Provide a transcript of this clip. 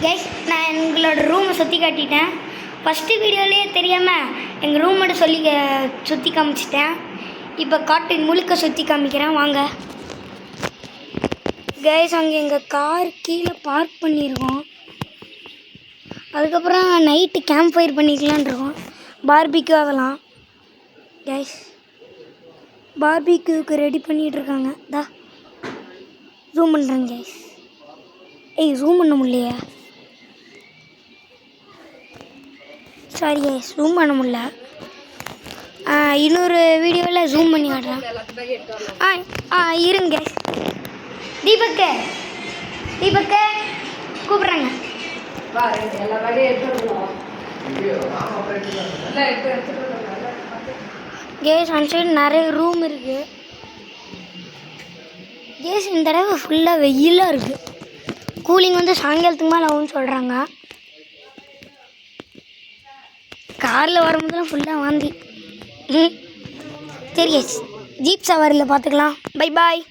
Guys நான் எங்களோட ரூமை சுற்றி காட்டிட்டேன். ஃபஸ்ட்டு வீடியோலேயே தெரியாமல் எங்கள் ரூம் மட்டும் சொல்லி சுற்றி காமிச்சிட்டேன். இப்போ காட்டு முழுக்க சுற்றி காமிக்கிறேன் வாங்க. கைஸ் அங்கே எங்கள் கார் கீழே பார்க் பண்ணியிருக்கோம். அதுக்கப்புறம் நைட்டு கேம்ப் ஃபயர் பண்ணிக்கலான் இருக்கோம். பார்பிக்யூ அதெல்லாம் கைஸ் பார்பிக்யூக்கு ரெடி பண்ணிகிட்ருக்காங்க. தா ஜூம் பண்ணுறேங்க கைஸ். ஜூம் பண்ண முடியலையா? சாரி கைஸ், ஜூம் பண்ண முடியல. இன்னொரு வீடியோவில் ஜூம் பண்ணி காட்டுறேன். இருங்க கைஸ். தீபக்கு கூப்பிட்றாங்க. கேஸ் அந்த சைடு நிறைய ரூம் இருக்குது. கேஸ் இந்த தடவை ஃபுல்லாக வெயிலாக இருக்குது. கூலிங் வந்து சாயங்காலத்துக்கு மேலே ஆகும்னு சொல்கிறாங்க. காரில் வரும்போதெல்லாம் ஃபுல்லாக வாந்தி. சரி கேஸ், ஜீப் சவாரியில் பார்த்துக்கலாம். Bye bye.